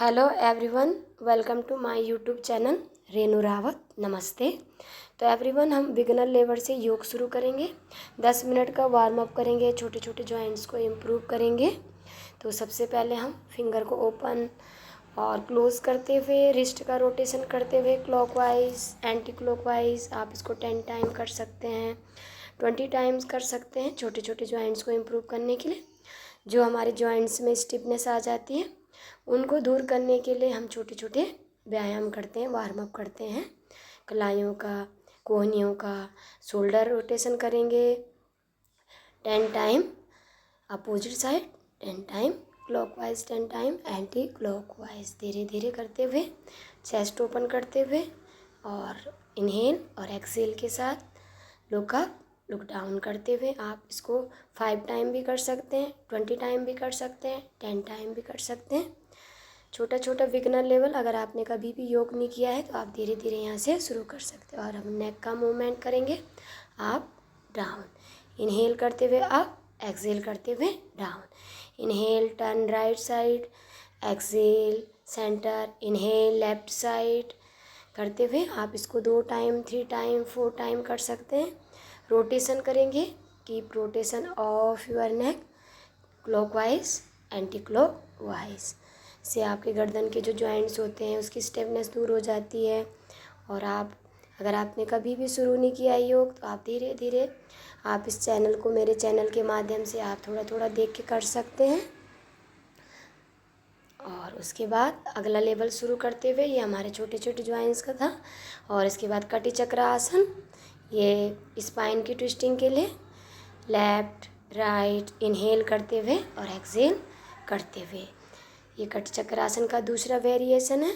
Hello everyone, welcome to my YouTube channel Renu Rawat. नमस्ते। तो everyone, हम बिगिनर लेवल से योग शुरू करेंगे। 10 मिनट का वार्म अप करेंगे, छोटे छोटे जॉइंट्स को इम्प्रूव करेंगे। तो सबसे पहले हम फिंगर को ओपन और क्लोज करते हुए, रिस्ट का रोटेशन करते हुए क्लॉकवाइज एंटी क्लॉकवाइज, आप इसको 10 टाइम कर सकते हैं, 20 टाइम्स कर सकते हैं, छोटे छोटे जॉइंट्स को इम्प्रूव करने के लिए। जो हमारे जॉइंट्स में स्टिफनेस आ जाती है उनको दूर करने के लिए हम छोटे छोटे व्यायाम करते हैं, वार्म अप करते हैं। कलाइयों का, कोहनियों का, शोल्डर रोटेशन करेंगे 10 time, opposite side 10 time, clockwise 10 time, anti clockwise. धीरे धीरे करते हुए, चेस्ट ओपन करते हुए और इनहेल और एक्सेल के साथ लुक अप लुक डाउन करते हुए। आप इसको 5 टाइम भी कर सकते हैं, 20 टाइम भी कर सकते हैं, 10 टाइम भी कर सकते हैं। छोटा छोटा बिगनर लेवल। अगर आपने कभी भी योग नहीं किया है तो आप धीरे धीरे यहाँ से शुरू कर सकते हो। और हम नेक का मूवमेंट करेंगे, अप डाउन, इनहेल करते हुए अप, एक्सेल करते हुए down. Inhale turn right side, exhale centre, inhale left side करते हुए आप इसको 2 टाइम, 3 टाइम, 4 टाइम कर सकते हैं। रोटेशन करेंगे, keep rotation of your neck, clockwise anti clockwise. से आपके गर्दन के जो जॉइंट्स होते हैं उसकी स्टिफनेस दूर हो जाती है। और अगर आपने कभी भी शुरू नहीं किया योग तो आप धीरे धीरे आप इस चैनल को, मेरे चैनल के माध्यम से आप थोड़ा थोड़ा देख के कर सकते हैं। और उसके बाद अगला लेवल शुरू करते हुए, ये हमारे छोटे छोटे जॉइंट्स का था। और इसके बाद कटी चक्र आसन, ये स्पाइन की ट्विस्टिंग के लिए, लेफ्ट राइट इनहेल करते हुए और एक्सेल करते हुए। ये कट चक्रासन का दूसरा वेरिएशन है।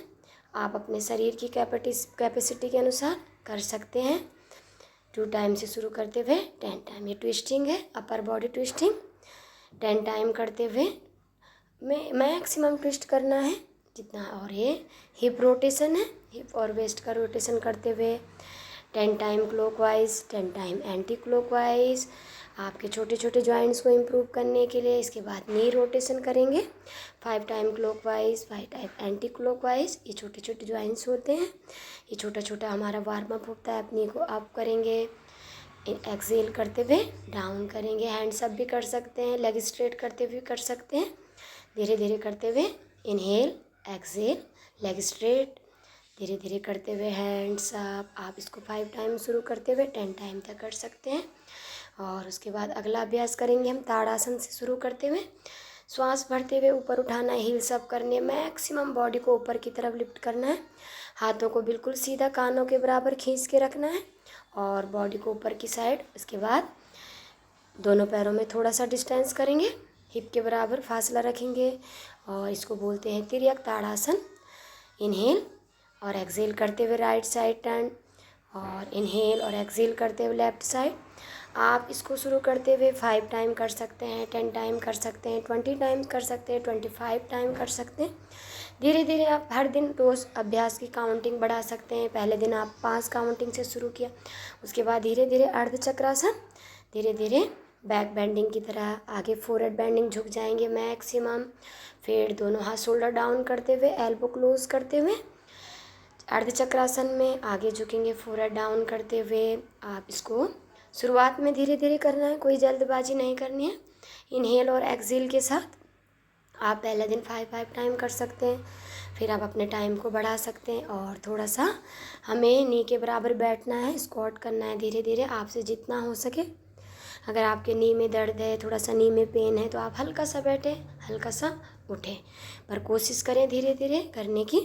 आप अपने शरीर की कैपेसिटी के अनुसार कर सकते हैं। 2 टाइम से शुरू करते हुए 10 टाइम। ये ट्विस्टिंग है, अपर बॉडी ट्विस्टिंग। 10 टाइम करते हुए मैक्सिमम ट्विस्ट करना है जितना। और ये हिप रोटेशन है, हिप और वेस्ट का रोटेशन करते हुए 10 time clockwise, 10 time anti clockwise, आपके छोटे छोटे जॉइंट्स को इम्प्रूव करने के लिए। इसके बाद नी रोटेशन करेंगे 5 time clockwise, 5 time anti clockwise. ये छोटे छोटे जॉइंट्स होते हैं, ये छोटा छोटा हमारा वार्म अप होता है। अपनी को अप करेंगे, एक्सेल करते हुए डाउन करेंगे। हैंड्स अप भी कर सकते हैं, लेग स्ट्रेट करते हुए कर सकते हैं। धीरे धीरे करते हुए इनहेल, एक्सेल, लेग स्ट्रेट, धीरे धीरे करते हुए हैंड्स अप। आप इसको 5 टाइम शुरू करते हुए 10 टाइम तक कर सकते हैं। और उसके बाद अगला अभ्यास करेंगे हम ताड़ासन से शुरू करते हुए। श्वास भरते हुए ऊपर उठाना है, हील्स अप करने, मैक्सिमम बॉडी को ऊपर की तरफ लिफ्ट करना है। हाथों को बिल्कुल सीधा कानों के बराबर खींच के रखना है और बॉडी को ऊपर की साइड। उसके बाद दोनों पैरों में थोड़ा सा डिस्टेंस करेंगे, हिप के बराबर फासला रखेंगे और इसको बोलते हैं तिर्यक ताड़ासन। इनहेल और एक्सेल करते हुए राइट साइड टर्न, और इनहेल और एक्सेल करते हुए लेफ्ट साइड। आप इसको शुरू करते हुए 5 टाइम कर सकते हैं, 10 टाइम कर सकते हैं, 20 टाइम कर सकते हैं, 25 टाइम कर सकते हैं। धीरे धीरे आप हर दिन रोज़ अभ्यास की काउंटिंग बढ़ा सकते हैं। पहले दिन आप 5 काउंटिंग से शुरू किया, उसके बाद धीरे धीरे अर्ध चक्रासन, धीरे धीरे बैक बेंडिंग की तरह आगे फोरहेड बेंडिंग झुक जाएंगे मैक्सिमम। फिर दोनों हाथ शोल्डर डाउन करते हुए, एल्बो क्लोज करते हुए अर्ध चक्रासन में आगे झुकेंगे, फोरहेड डाउन करते हुए। आप इसको शुरुआत में धीरे धीरे करना है, कोई जल्दबाजी नहीं करनी है। इनहेल और एक्सेल के साथ आप पहले दिन 5 टाइम कर सकते हैं, फिर आप अपने टाइम को बढ़ा सकते हैं। और थोड़ा सा हमें नी के बराबर बैठना है, स्क्वाट करना है धीरे धीरे, आपसे जितना हो सके। अगर आपके नी में दर्द है, थोड़ा सा नी में पेन है, तो आप हल्का सा बैठें, हल्का सा उठें, पर कोशिश करें धीरे धीरे करने की।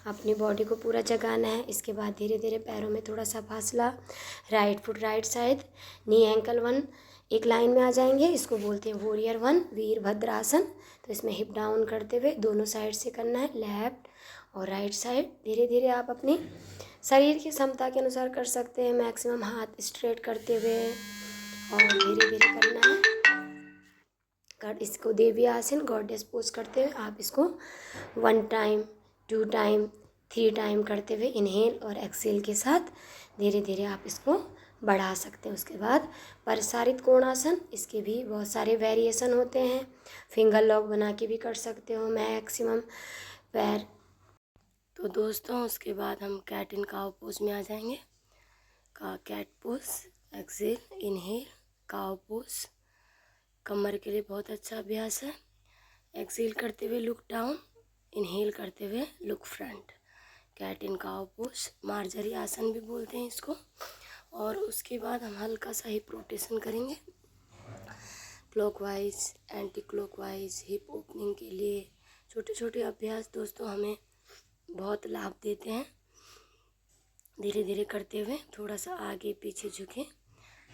अपनी बॉडी को पूरा जगाना है। इसके बाद धीरे धीरे पैरों में थोड़ा सा फासला, राइट फुट राइट साइड, नी एंकल 1 एक लाइन में आ जाएंगे। इसको बोलते हैं वॉरियर 1, वीरभद्रासन। तो इसमें हिप डाउन करते हुए दोनों साइड से करना है, लेफ्ट और राइट साइड। धीरे धीरे आप अपनी शरीर की क्षमता के अनुसार कर सकते हैं, मैक्सिमम हाथ स्ट्रेट करते हुए और धीरे धीरे करना है। इसको देवी आसन, गॉडेस पोज करते हुए आप इसको 1 टाइम, 2 टाइम, 3 टाइम करते हुए इनहेल और एक्सेल के साथ धीरे धीरे आप इसको बढ़ा सकते हैं। उसके बाद प्रसारित कोणासन, इसके भी बहुत सारे वेरिएशन होते हैं। फिंगर लॉक बना के भी कर सकते हो मैक्सिमम पैर। तो दोस्तों उसके बाद हम कैट इन काउ पोज में आ जाएंगे। Cat pose, exhale, inhale, cow pose कमर के लिए बहुत अच्छा अभ्यास है। एक्सेल करते हुए लुक डाउन, इनहेल करते हुए look front. Cat in cow pose, Marjari asana भी बोलते हैं इसको। और उसके बाद हम हल्का सा हिप रोटेशन करेंगे, clockwise, anti clockwise. Hip opening के लिए छोटे छोटे अभ्यास दोस्तों हमें बहुत लाभ देते हैं। धीरे धीरे करते हुए थोड़ा सा आगे पीछे झुकें,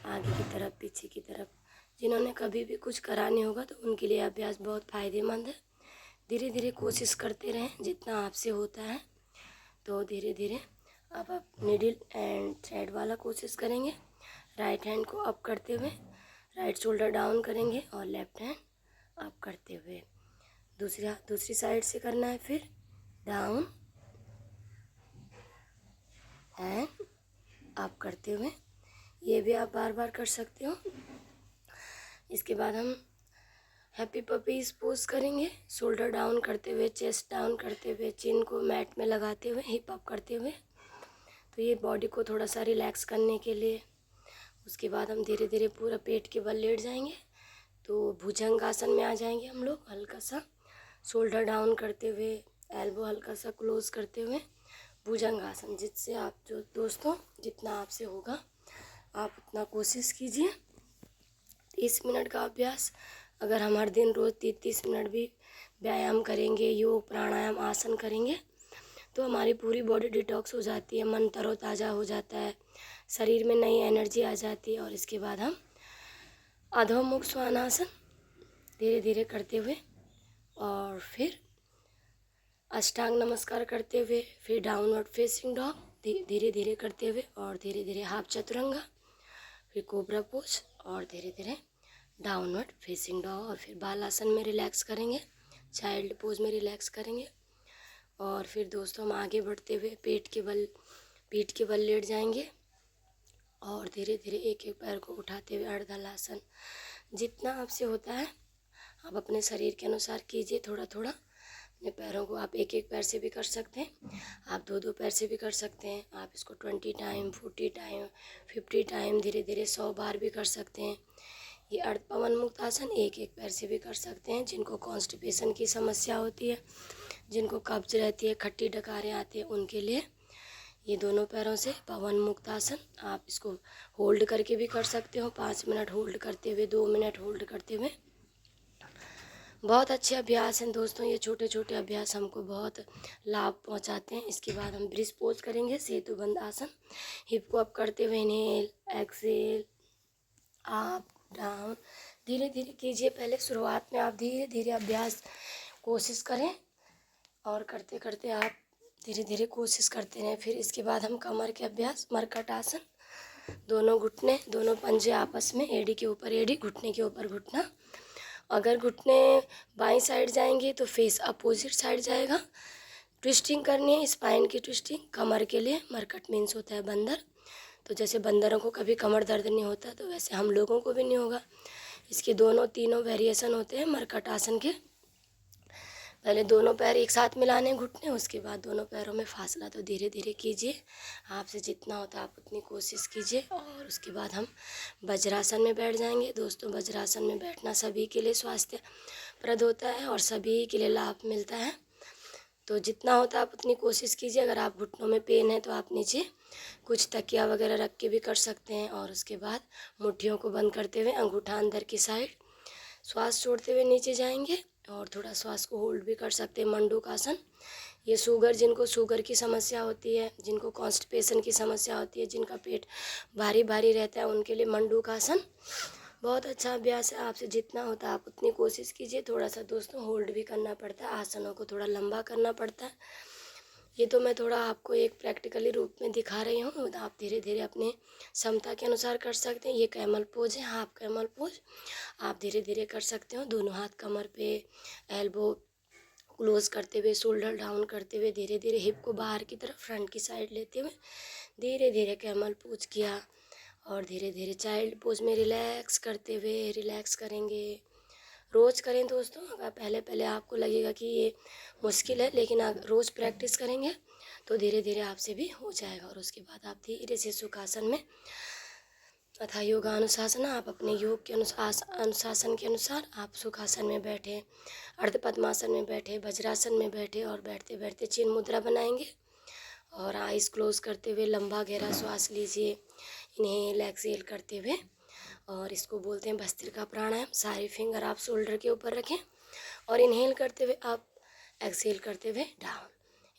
आगे की तरफ पीछे की तरफ। जिन्होंने कभी भी कुछ करा नहीं होगा तो उनके लिए अभ्यास बहुत फ़ायदेमंद है। धीरे धीरे कोशिश करते रहें जितना आपसे होता है। तो धीरे धीरे अब आप निडल एंड थ्रेड वाला कोशिश करेंगे। राइट हैंड को अप करते हुए राइट शोल्डर डाउन करेंगे और लेफ्ट हैंड अप करते हुए दूसरी साइड से करना है। फिर डाउन एंड अप करते हुए, ये भी आप बार बार कर सकते हो। इसके बाद हम हैप्पी पपीज पोज करेंगे, शोल्डर डाउन करते हुए, चेस्ट डाउन करते हुए, चिन को मैट में लगाते हुए, हिप अप करते हुए। तो ये बॉडी को थोड़ा सा रिलैक्स करने के लिए। उसके बाद हम धीरे धीरे पूरा पेट के बल लेट जाएंगे। तो भुजंग आसन में आ जाएंगे हम लोग। हल्का सा शोल्डर डाउन करते हुए, एल्बो हल्का सा क्लोज करते हुए भुजंग आसन। जिससे आप जो दोस्तों जितना आपसे होगा आप उतना कोशिश कीजिए। 30 मिनट का अभ्यास, अगर हम हर दिन रोज़ 30 मिनट भी व्यायाम करेंगे, योग प्राणायाम आसन करेंगे तो हमारी पूरी बॉडी डिटॉक्स हो जाती है, मन तरोताज़ा हो जाता है, शरीर में नई एनर्जी आ जाती है। और इसके बाद हम अधोमुख श्वानासन धीरे धीरे करते हुए और फिर अष्टांग नमस्कार करते हुए, फिर डाउनवर्ड फेसिंग डॉग धीरे धीरे करते हुए और धीरे धीरे हाफ चतुरंगा, फिर कोबरा पोज और धीरे धीरे डाउनवर्ड फेसिंग डॉग। और फिर बालासन में रिलैक्स करेंगे, चाइल्ड पोज में रिलैक्स करेंगे। और फिर दोस्तों हम आगे बढ़ते हुए पीठ के बल लेट जाएंगे और धीरे धीरे एक एक पैर को उठाते हुए अर्धहलासन। जितना आपसे होता है आप अपने शरीर के अनुसार कीजिए। थोड़ा थोड़ा अपने पैरों को आप एक एक पैर से भी कर सकते हैं, आप दो दो पैर से भी कर सकते हैं। आप इसको 20 टाइम, 40 टाइम, 50 टाइम, धीरे धीरे 100 बार भी कर सकते हैं। ये अर्ध पवन मुक्त आसन एक एक पैर से भी कर सकते हैं। जिनको कॉन्स्टिपेशन की समस्या होती है, जिनको कब्ज रहती है, खट्टी डकारें आती है, उनके लिए ये दोनों पैरों से पवन मुक्त आसन। आप इसको होल्ड करके भी कर सकते हो, 5 मिनट होल्ड करते हुए, 2 मिनट होल्ड करते हुए। बहुत अच्छे अभ्यास हैं दोस्तों, ये छोटे छोटे अभ्यास हमको बहुत लाभ पहुंचाते हैं। इसके बाद हम ब्रिज पोज करेंगे, सेतुबंद आसन। हिप को अप करते हुए इनहेल, एक्सेल, अप डाउन धीरे धीरे कीजिए। पहले शुरुआत में आप धीरे धीरे अभ्यास कोशिश करें और करते करते आप धीरे धीरे कोशिश करते रहें। फिर इसके बाद हम कमर के अभ्यास, मरकट आसन। दोनों घुटने, दोनों पंजे आपस में, एड़ी के ऊपर एड़ी, घुटने के ऊपर घुटना। अगर घुटने बाईं साइड जाएंगे तो फेस अपोजिट साइड जाएगा। ट्विस्टिंग करनी है, स्पाइन की ट्विस्टिंग। कमर के लिए मरकट मीन्स होता है बंदर। तो जैसे बंदरों को कभी कमर दर्द नहीं होता तो वैसे हम लोगों को भी नहीं होगा। इसके तीनों वेरिएशन होते हैं मरकट आसन के। पहले दोनों पैर एक साथ मिलाने घुटने, उसके बाद दोनों पैरों में फासला। तो धीरे धीरे कीजिए, आपसे जितना होता है आप उतनी कोशिश कीजिए। और उसके बाद हम वज्रासन में बैठ जाएंगे। दोस्तों वज्रासन में बैठना सभी के लिए स्वास्थ्यप्रद होता है और सभी के लिए लाभ मिलता है। तो जितना होता है आप उतनी कोशिश कीजिए। अगर आप घुटनों में पेन है तो आप नीचे कुछ तकिया वगैरह रख के भी कर सकते हैं। और उसके बाद मुट्ठियों को बंद करते हुए अंगूठा अंदर की साइड, श्वास छोड़ते हुए नीचे जाएंगे और थोड़ा श्वास को होल्ड भी कर सकते हैं। मंडूक आसन, ये जिनको शुगर की समस्या होती है, जिनको कॉन्स्टिपेशन की समस्या होती है, जिनका पेट भारी भारी रहता है, उनके लिए मंडूक आसन बहुत अच्छा अभ्यास है। आपसे जितना होता है आप उतनी कोशिश कीजिए। थोड़ा सा दोस्तों होल्ड भी करना पड़ता है, आसनों को थोड़ा लंबा करना पड़ता है। ये तो मैं थोड़ा आपको एक प्रैक्टिकली रूप में दिखा रही हूँ, आप धीरे धीरे अपने क्षमता के अनुसार कर सकते हैं। ये कैमल पोज है, हाफ कैमल पोज, आप धीरे धीरे कर सकते हो। दोनों हाथ कमर पे, एल्बो क्लोज करते हुए, शोल्डर डाउन करते हुए, धीरे धीरे हिप को बाहर की तरफ फ्रंट की साइड लेते हुए धीरे धीरे कैमल पोज किया। और धीरे धीरे चाइल्ड पोज में रिलैक्स करते हुए रिलैक्स करेंगे रोज़ करें दोस्तों। अगर पहले पहले आपको लगेगा कि ये मुश्किल है, लेकिन अगर रोज़ प्रैक्टिस करेंगे तो धीरे धीरे आपसे भी हो जाएगा। और उसके बाद आप धीरे से सुखासन में तथा योगानुशासन, आप अपने योग के अनुशासन के अनुसार आप सुखासन में बैठे, अर्ध पद्मासन में बैठे, वज्रासन में बैठे और बैठते बैठते चिन्ह मुद्रा बनाएंगे। और आइज़ क्लोज करते हुए लंबा गहरा श्वास लीजिए, इन्हेल एक्सेल करते हुए। और इसको बोलते हैं भस्त्रिका प्राणायाम। सारे फिंगर आप शोल्डर के ऊपर रखें और इन्हेल करते हुए आप, एक्सेल करते हुए डाउन।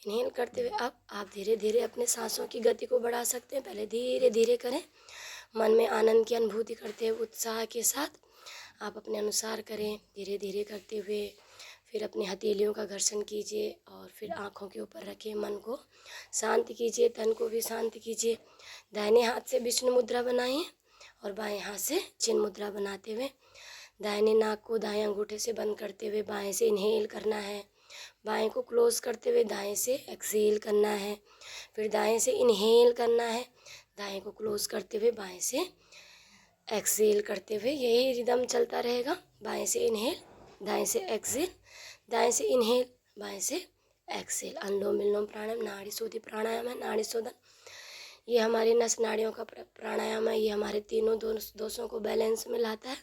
इन्हेल करते हुए आप धीरे धीरे अपने सांसों की गति को बढ़ा सकते हैं। पहले धीरे धीरे करें, मन में आनंद की अनुभूति करते हुए उत्साह के साथ आप अपने अनुसार करें। धीरे धीरे करते हुए फिर अपनी हथेलियों का घर्षण कीजिए और फिर आँखों के ऊपर रखें, मन को शांत कीजिए, तन को भी शांत कीजिए। दाहिने हाथ से विष्णु मुद्रा बनाइए और बाएं हाथ से चिन्ह मुद्रा बनाते हुए दाहिने नाक को दाएं अंगूठे से बंद करते हुए बाएं से इन्हेल करना है, बाएं को क्लोज करते हुए दाएं से एक्सेल करना है, फिर दाएं से इन्हेल करना है, दाएं को क्लोज करते हुए बाएं से एक्सेल करते हुए। यही रिदम चलता रहेगा। बाएं से इन्हेल, दाएं से एक्सेल, दाएं से इन्हेल, बाएं से एक्सेल। अनुलोम विलोम प्राणायाम नाड़ी शोधि प्राणायाम है। नाड़ी शोधन ये हमारी नस नाड़ियों का प्राणायाम है। ये हमारे तीनों दोषों को बैलेंस में लाता है।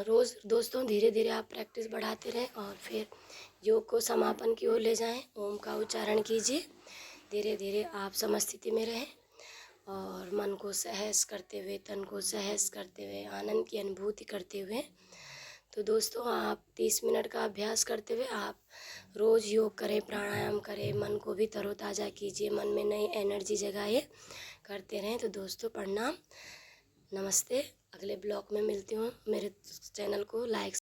रोज़ दोस्तों धीरे धीरे आप प्रैक्टिस बढ़ाते रहें और फिर योग को समापन की ओर ले जाएं। ओम का उच्चारण कीजिए। धीरे धीरे आप समस्थिति में रहें और मन को सहज करते हुए, तन को सहज करते हुए, आनंद की अनुभूति करते हुए। तो दोस्तों आप 30 मिनट का अभ्यास करते हुए आप रोज़ योग करें, प्राणायाम करें, मन को भी तरोताज़ा कीजिए, मन में नई एनर्जी जगाइए, करते रहें। तो दोस्तों प्रणाम, नमस्ते। अगले ब्लॉग में मिलती हूँ। मेरे चैनल को लाइक